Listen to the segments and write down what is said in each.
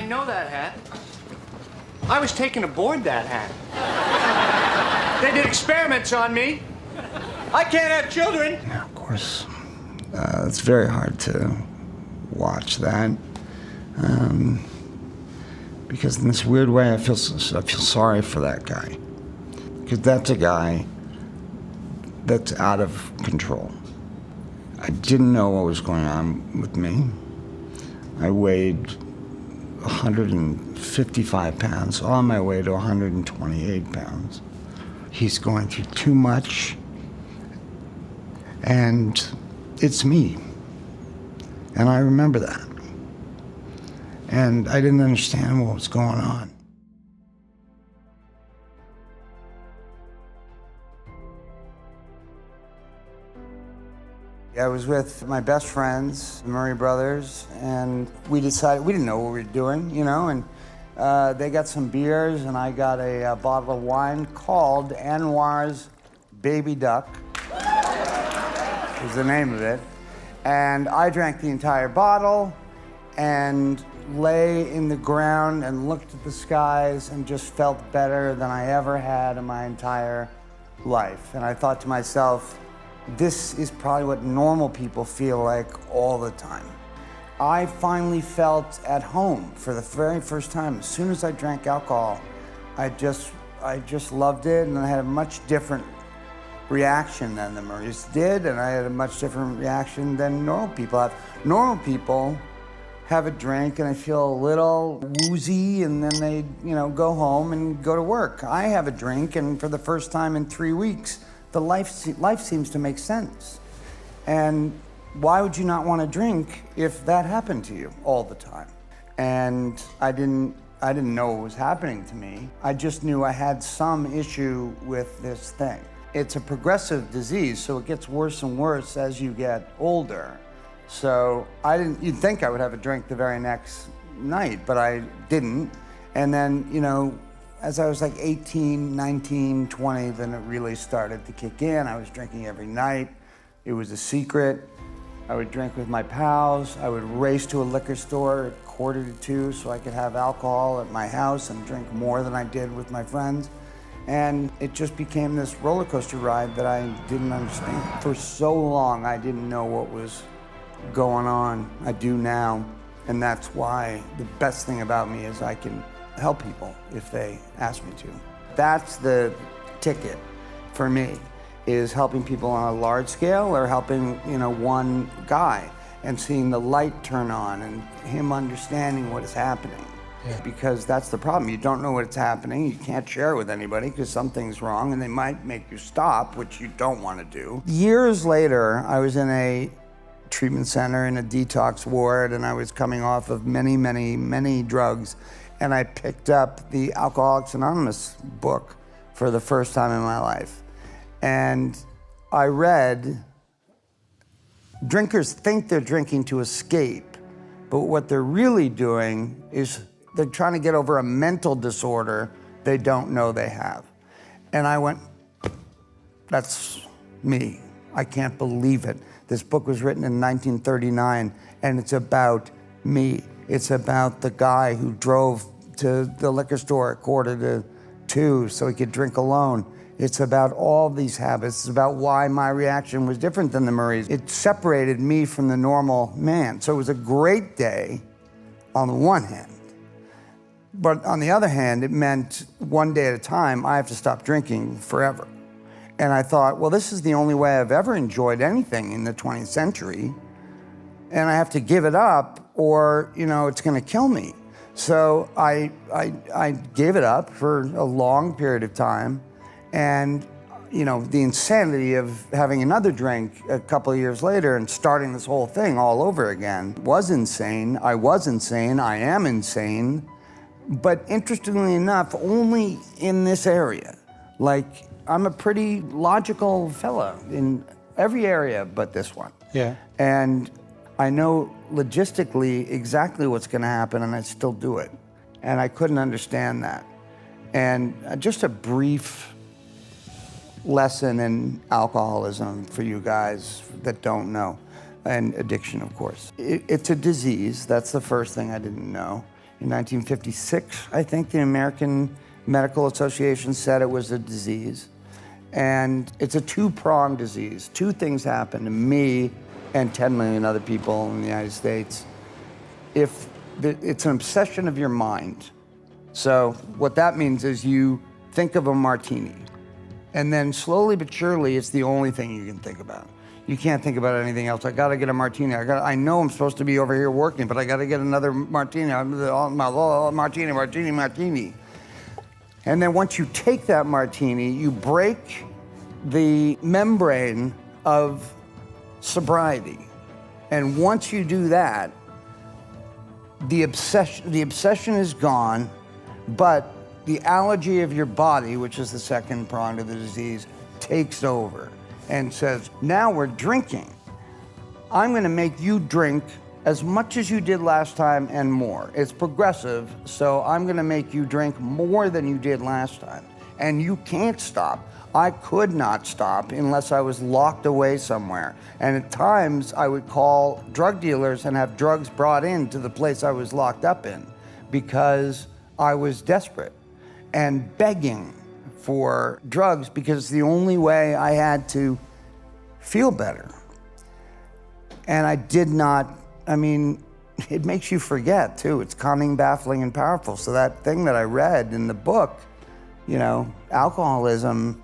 know that hat. I was taken aboard that hat. They did experiments on me. I can't have children. Yeah, of course. It's very hard to watch that. Because in this weird way, I feel sorry for that guy. Because that's a guy that's out of control. I didn't know what was going on with me. I weighed 155 pounds, on my way to 128 pounds. He's going through too much, and it's me. And I remember that. And I didn't understand what was going on. I was with my best friends, the Murray brothers, and we decided, we didn't know what we were doing, you know, and they got some beers and I got a bottle of wine called Anwar's Baby Duck, was the name of it. And I drank the entire bottle and lay in the ground and looked at the skies and just felt better than I ever had in my entire life. And I thought to myself, this is probably what normal people feel like all the time. I finally felt at home for the very first time. As soon as I drank alcohol, I just loved it, and I had a much different reaction than the Murrays did, and I had a much different reaction than normal people have. Normal people have a drink and I feel a little woozy, and then they, you know, go home and go to work. I have a drink, and for the first time in 3 weeks, the life seems to make sense. And why would you not want to drink if that happened to you all the time? And I didn't know what was happening to me. I just knew I had some issue with this thing. It's a progressive disease, so it gets worse and worse as you get older. So you'd think I would have a drink the very next night, but I didn't. And then, you know, as I was like 18, 19, 20, then it really started to kick in. I was drinking every night. It was a secret. I would drink with my pals. I would race to a liquor store at 1:45 so I could have alcohol at my house and drink more than I did with my friends. And it just became this roller coaster ride that I didn't understand. For so long, I didn't know what was going on. I do now. And that's why the best thing about me is I can help people if they ask me to. That's the ticket for me, is helping people on a large scale or helping, you know, one guy and seeing the light turn on and him understanding what is happening. Yeah. Because that's the problem. You don't know what's happening. You can't share it with anybody because something's wrong and they might make you stop, which you don't want to do. Years later, I was in a treatment center in a detox ward, and I was coming off of many, many, many drugs. And I picked up the Alcoholics Anonymous book for the first time in my life. And I read, drinkers think they're drinking to escape, but what they're really doing is they're trying to get over a mental disorder they don't know they have. And I went, that's me. I can't believe it. This book was written in 1939, and it's about me. It's about the guy who drove to the liquor store at 1:45 so he could drink alone. It's about all these habits. It's about why my reaction was different than the Murrays. It separated me from the normal man. So it was a great day on the one hand. But on the other hand, it meant one day at a time, I have to stop drinking forever. And I thought, well, this is the only way I've ever enjoyed anything in the 20th century. And I have to give it up or, you know, it's gonna kill me. So I gave it up for a long period of time. And, you know, the insanity of having another drink a couple of years later and starting this whole thing all over again was insane. I was insane, I am insane. But interestingly enough, only in this area. Like, I'm a pretty logical fella in every area but this one. Yeah. And I know logistically exactly what's gonna happen, and I still do it. And I couldn't understand that. And just a brief lesson in alcoholism for you guys that don't know, and addiction, of course. It's a disease, that's the first thing I didn't know. In 1956, I think the American Medical Association said it was a disease. And it's a two-pronged disease. Two things happen to me and 10 million other people in the United States. It's an obsession of your mind. So what that means is you think of a martini, and then slowly but surely, it's the only thing you can think about. You can't think about anything else. I gotta get a martini. I know I'm supposed to be over here working, but I gotta get another martini. Martini. And then once you take that martini, you break the membrane of sobriety. And once you do that, the obsession is gone, but the allergy of your body, which is the second prong of the disease, takes over and says, now we're drinking. I'm gonna make you drink as much as you did last time and more. It's progressive, so I'm gonna make you drink more than you did last time. And you can't stop. I could not stop unless I was locked away somewhere. And at times I would call drug dealers and have drugs brought in to the place I was locked up in because I was desperate and begging for drugs because it's the only way I had to feel better. And I did not, it makes you forget too. It's cunning, baffling, and powerful. So that thing that I read in the book, alcoholism,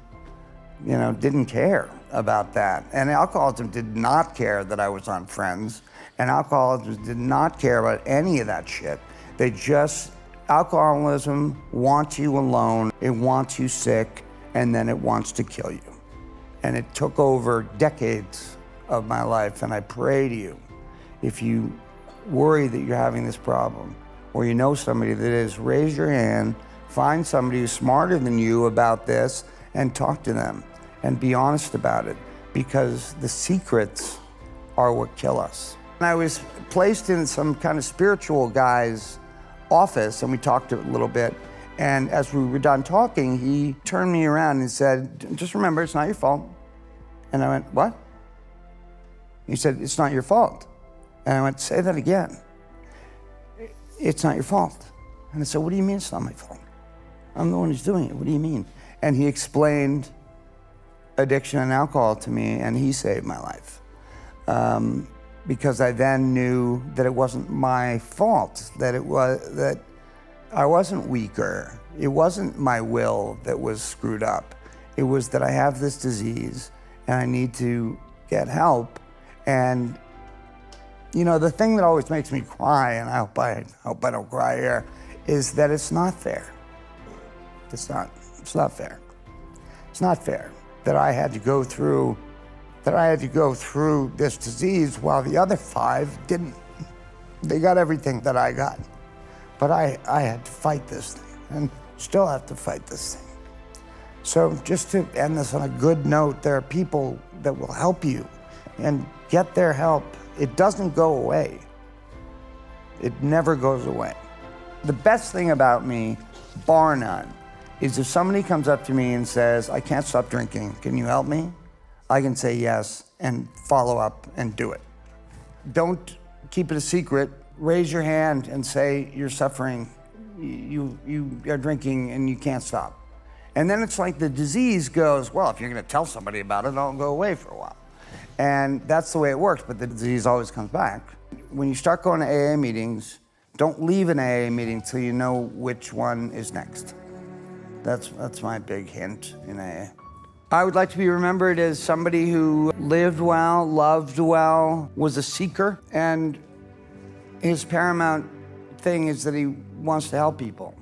didn't care about that. And alcoholism did not care that I was on Friends. And alcoholism did not care about any of that shit. Alcoholism wants you alone, it wants you sick, and then it wants to kill you. And it took over decades of my life, and I pray to you, if you worry that you're having this problem, or you know somebody that is, raise your hand, find somebody who's smarter than you about this, and talk to them, and be honest about it, because the secrets are what kill us. And I was placed in some kind of spiritual guy's office, and we talked a little bit, and as we were done talking, he turned me around and said, just remember, it's not your fault. And I went, what? He said, it's not your fault. And I went, say that again. It's not your fault. And I said, what do you mean it's not my fault? I'm the one who's doing it, what do you mean? And he explained addiction and alcohol to me, and he saved my life. Because I then knew that it wasn't my fault, that I wasn't weaker. It wasn't my will that was screwed up. It was that I have this disease and I need to get help. And the thing that always makes me cry, and I hope I don't cry here, is that it's not fair. It's not fair. It's not fair that I had to go through this disease while the other 5 didn't. They got everything that I got. But I had to fight this thing, and still have to fight this thing. So just to end this on a good note, there are people that will help you, and get their help. It doesn't go away. It never goes away. The best thing about me, bar none, is if somebody comes up to me and says, I can't stop drinking, can you help me? I can say yes and follow up and do it. Don't keep it a secret. Raise your hand and say you're suffering, you are drinking and you can't stop. And then it's like the disease goes, well, if you're gonna tell somebody about it, it'll go away for a while. And that's the way it works, but the disease always comes back. When you start going to AA meetings, don't leave an AA meeting till you know which one is next. That's my big hint in AA. I would like to be remembered as somebody who lived well, loved well, was a seeker, and his paramount thing is that he wants to help people.